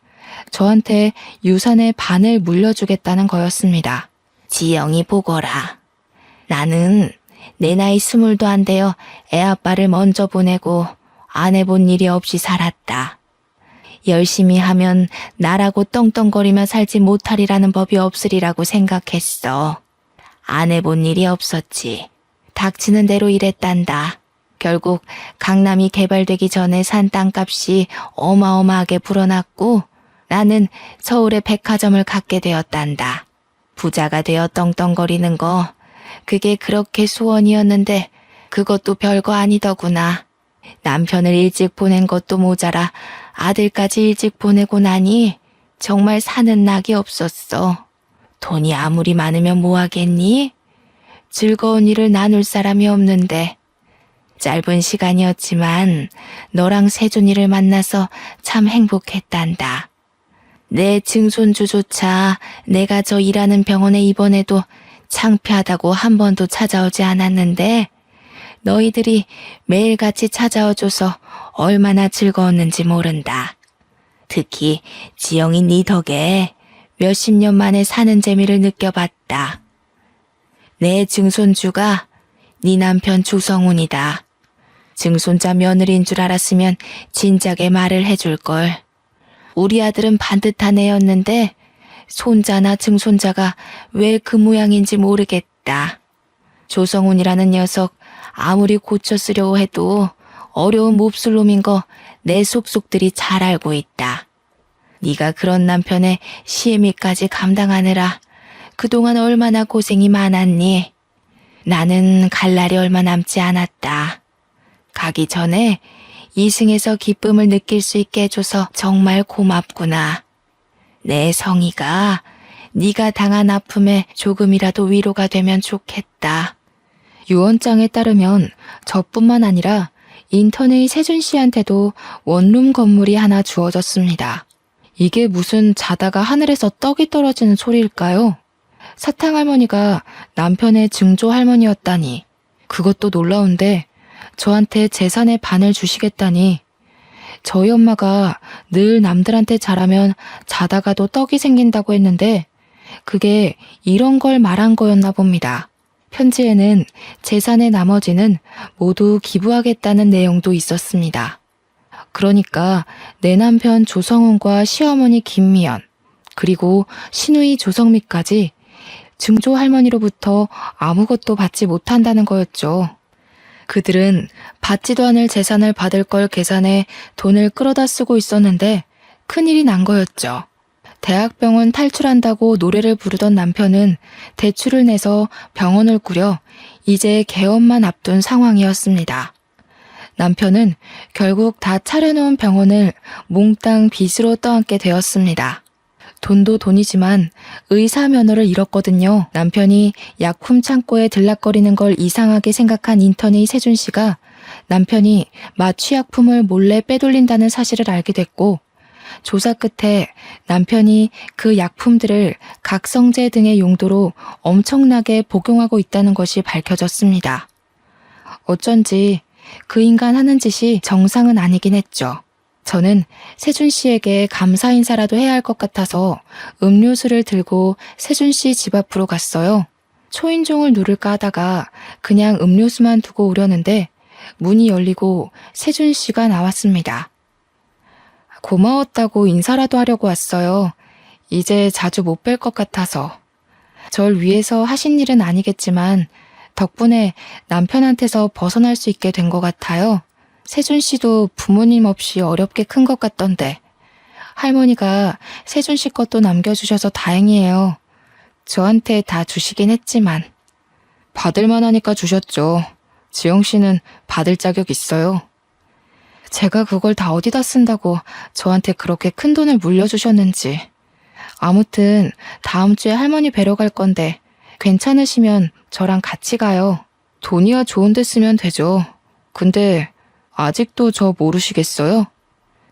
저한테 유산의 반을 물려주겠다는 거였습니다. 지영이 보거라. 나는 내 나이 20도 안 되어 애 아빠를 먼저 보내고 안 해본 일이 없이 살았다. 열심히 하면 나라고 떵떵거리며 살지 못하리라는 법이 없으리라고 생각했어. 안 해본 일이 없었지. 닥치는 대로 일했단다. 결국 강남이 개발되기 전에 산 땅값이 어마어마하게 불어났고 나는 서울에 백화점을 갖게 되었단다. 부자가 되어 떵떵거리는 거 그게 그렇게 소원이었는데 그것도 별거 아니더구나. 남편을 일찍 보낸 것도 모자라 아들까지 일찍 보내고 나니 정말 사는 낙이 없었어. 돈이 아무리 많으면 뭐하겠니? 즐거운 일을 나눌 사람이 없는데. 짧은 시간이었지만 너랑 세준이를 만나서 참 행복했단다. 내 증손주조차 내가 저 일하는 병원에 입원해도 창피하다고 한 번도 찾아오지 않았는데 너희들이 매일같이 찾아와줘서 얼마나 즐거웠는지 모른다. 특히 지영이 네 덕에 몇십 년 만에 사는 재미를 느껴봤다. 내 증손주가 네 남편 주성훈이다. 증손자 며느리인 줄 알았으면 진작에 말을 해줄걸. 우리 아들은 반듯한 애였는데 손자나 증손자가 왜 그 모양인지 모르겠다. 조성훈이라는 녀석 아무리 고쳐 쓰려고 해도 어려운 몹쓸 놈인 거 내 속속들이 잘 알고 있다. 네가 그런 남편의 시애미까지 감당하느라 그동안 얼마나 고생이 많았니? 나는 갈 날이 얼마 남지 않았다. 가기 전에 이승에서 기쁨을 느낄 수 있게 해줘서 정말 고맙구나. 내 성희가 네가 당한 아픔에 조금이라도 위로가 되면 좋겠다. 유언장에 따르면 저뿐만 아니라 인턴의 세준 씨한테도 원룸 건물이 하나 주어졌습니다. 이게 무슨 자다가 하늘에서 떡이 떨어지는 소리일까요? 사탕할머니가 남편의 증조 할머니였다니. 그것도 놀라운데 저한테 재산의 반을 주시겠다니. 저희 엄마가 늘 남들한테 잘하면 자다가도 떡이 생긴다고 했는데 그게 이런 걸 말한 거였나 봅니다. 편지에는 재산의 나머지는 모두 기부하겠다는 내용도 있었습니다. 그러니까 내 남편 조성훈과 시어머니 김미연, 그리고 시누이 조성미까지 증조 할머니로부터 아무것도 받지 못한다는 거였죠. 그들은 받지도 않을 재산을 받을 걸 계산해 돈을 끌어다 쓰고 있었는데 큰일이 난 거였죠. 대학병원 탈출한다고 노래를 부르던 남편은 대출을 내서 병원을 꾸려 이제 개업만 앞둔 상황이었습니다. 남편은 결국 다 차려놓은 병원을 몽땅 빚으로 떠안게 되었습니다. 돈도 돈이지만 의사 면허를 잃었거든요. 남편이 약품 창고에 들락거리는 걸 이상하게 생각한 인턴의 세준 씨가 남편이 마취약품을 몰래 빼돌린다는 사실을 알게 됐고, 조사 끝에 남편이 그 약품들을 각성제 등의 용도로 엄청나게 복용하고 있다는 것이 밝혀졌습니다. 어쩐지 그 인간 하는 짓이 정상은 아니긴 했죠. 저는 세준 씨에게 감사 인사라도 해야 할 것 같아서 음료수를 들고 세준 씨 집 앞으로 갔어요. 초인종을 누를까 하다가 그냥 음료수만 두고 오려는데 문이 열리고 세준 씨가 나왔습니다. 고마웠다고 인사라도 하려고 왔어요. 이제 자주 못 뵐 것 같아서. 절 위해서 하신 일은 아니겠지만 덕분에 남편한테서 벗어날 수 있게 된 것 같아요. 세준 씨도 부모님 없이 어렵게 큰 것 같던데. 할머니가 세준 씨 것도 남겨주셔서 다행이에요. 저한테 다 주시긴 했지만. 받을만 하니까 주셨죠. 지영 씨는 받을 자격 있어요. 제가 그걸 다 어디다 쓴다고 저한테 그렇게 큰 돈을 물려주셨는지. 아무튼 다음 주에 할머니 뵈러 갈 건데 괜찮으시면 저랑 같이 가요. 돈이야 좋은 데 쓰면 되죠. 근데 아직도 저 모르시겠어요?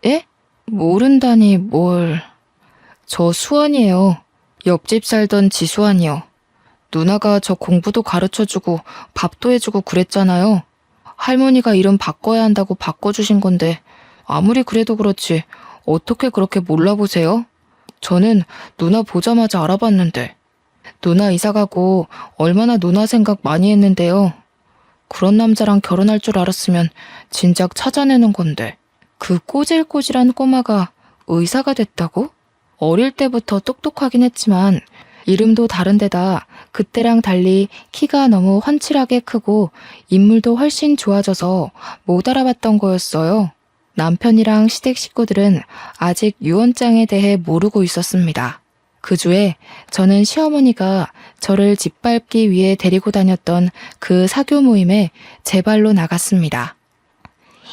예? 모른다니 뭘. 저 수원이에요. 옆집 살던 지수환이요. 누나가 저 공부도 가르쳐주고 밥도 해주고 그랬잖아요. 할머니가 이름 바꿔야 한다고 바꿔주신 건데 아무리 그래도 그렇지 어떻게 그렇게 몰라보세요? 저는 누나 보자마자 알아봤는데. 누나 이사가고 얼마나 누나 생각 많이 했는데요. 그런 남자랑 결혼할 줄 알았으면 진작 찾아내는 건데. 그 꼬질꼬질한 꼬마가 의사가 됐다고? 어릴 때부터 똑똑하긴 했지만 이름도 다른데다 그때랑 달리 키가 너무 훤칠하게 크고 인물도 훨씬 좋아져서 못 알아봤던 거였어요. 남편이랑 시댁 식구들은 아직 유언장에 대해 모르고 있었습니다. 그 주에 저는 시어머니가 저를 짓밟기 위해 데리고 다녔던 그 사교 모임에 제 발로 나갔습니다.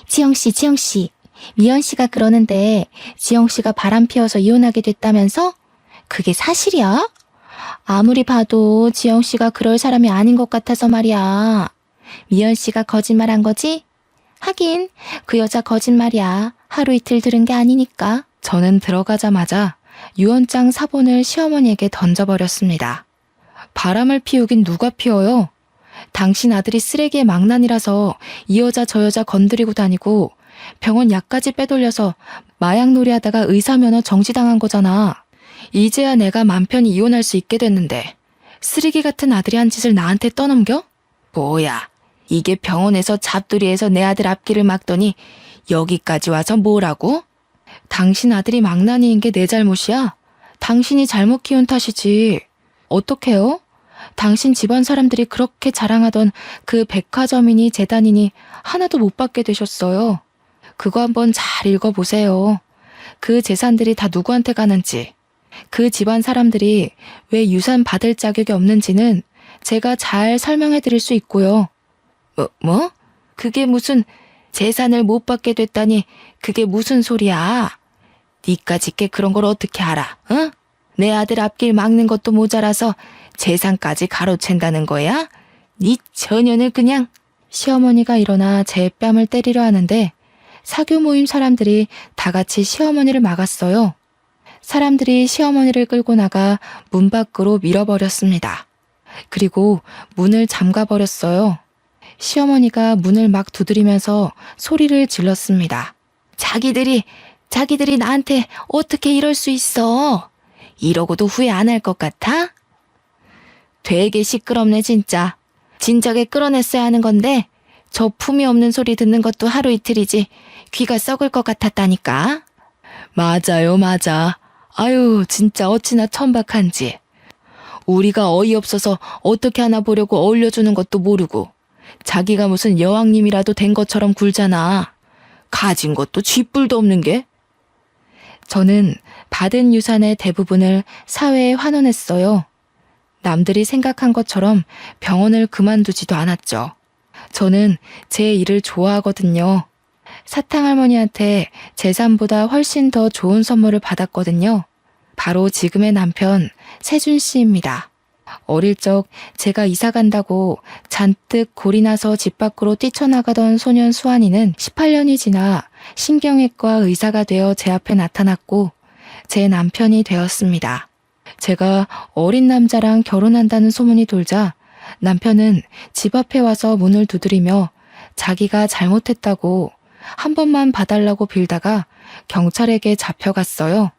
지영씨, 미연씨가 그러는데 지영씨가 바람 피워서 이혼하게 됐다면서? 그게 사실이야? 아무리 봐도 지영씨가 그럴 사람이 아닌 것 같아서 말이야. 미연씨가 거짓말한 거지? 하긴 그 여자 거짓말이야. 하루 이틀 들은 게 아니니까. 저는 들어가자마자 유언장 사본을 시어머니에게 던져버렸습니다. 바람을 피우긴 누가 피워요? 당신 아들이 쓰레기의 망난이라서 이 여자 저 여자 건드리고 다니고 병원 약까지 빼돌려서 마약놀이 하다가 의사면허 정지당한 거잖아. 이제야 내가 맘 편히 이혼할 수 있게 됐는데 쓰레기 같은 아들이 한 짓을 나한테 떠넘겨? 뭐야, 이게 병원에서 잡돌이에서 내 아들 앞길을 막더니 여기까지 와서 뭐라고? 당신 아들이 망나니인 게 내 잘못이야? 당신이 잘못 키운 탓이지. 어떡해요? 당신 집안 사람들이 그렇게 자랑하던 그 백화점이니 재단이니 하나도 못 받게 되셨어요. 그거 한번 잘 읽어보세요. 그 재산들이 다 누구한테 가는지, 그 집안 사람들이 왜 유산 받을 자격이 없는지는 제가 잘 설명해 드릴 수 있고요. 뭐? 그게 무슨 재산을 못 받게 됐다니 그게 무슨 소리야? 니까짓게 그런 걸 어떻게 알아? 응? 내 아들 앞길 막는 것도 모자라서 재산까지 가로챈다는 거야? 니 처녀는 그냥. 시어머니가 일어나 제 뺨을 때리려 하는데 사교 모임 사람들이 다 같이 시어머니를 막았어요. 사람들이 시어머니를 끌고 나가 문 밖으로 밀어버렸습니다. 그리고 문을 잠가버렸어요. 시어머니가 문을 막 두드리면서 소리를 질렀습니다. 자기들이 나한테 어떻게 이럴 수 있어? 이러고도 후회 안 할 것 같아? 되게 시끄럽네 진짜. 진작에 끌어냈어야 하는 건데 저 품이 없는 소리 듣는 것도 하루 이틀이지 귀가 썩을 것 같았다니까. 맞아요, 맞아. 아유, 진짜 어찌나 천박한지. 우리가 어이없어서 어떻게 하나 보려고 어울려주는 것도 모르고 자기가 무슨 여왕님이라도 된 것처럼 굴잖아. 가진 것도 쥐뿔도 없는 게. 저는 받은 유산의 대부분을 사회에 환원했어요. 남들이 생각한 것처럼 병원을 그만두지도 않았죠. 저는 제 일을 좋아하거든요. 사탕할머니한테 재산보다 훨씬 더 좋은 선물을 받았거든요. 바로 지금의 남편 세준 씨입니다. 어릴 적 제가 이사 간다고 잔뜩 골이 나서 집 밖으로 뛰쳐나가던 소년 수환이는 18년이 지나 신경외과 의사가 되어 제 앞에 나타났고 제 남편이 되었습니다. 제가 어린 남자랑 결혼한다는 소문이 돌자 남편은 집 앞에 와서 문을 두드리며 자기가 잘못했다고 한 번만 봐달라고 빌다가 경찰에게 잡혀갔어요.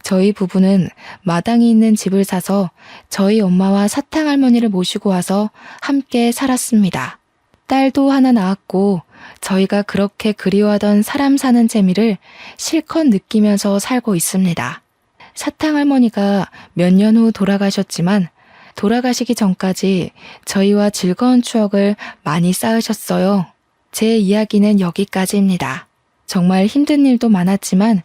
저희 부부는 마당이 있는 집을 사서 저희 엄마와 사탕할머니를 모시고 와서 함께 살았습니다. 딸도 하나 낳았고 저희가 그렇게 그리워하던 사람 사는 재미를 실컷 느끼면서 살고 있습니다. 사탕할머니가 몇 년 후 돌아가셨지만 돌아가시기 전까지 저희와 즐거운 추억을 많이 쌓으셨어요. 제 이야기는 여기까지입니다. 정말 힘든 일도 많았지만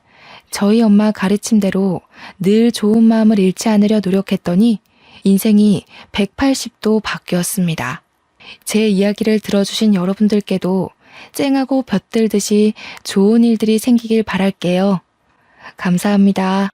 저희 엄마 가르침대로 늘 좋은 마음을 잃지 않으려 노력했더니 인생이 180도 바뀌었습니다. 제 이야기를 들어주신 여러분들께도 쨍하고 볕들듯이 좋은 일들이 생기길 바랄게요. 감사합니다.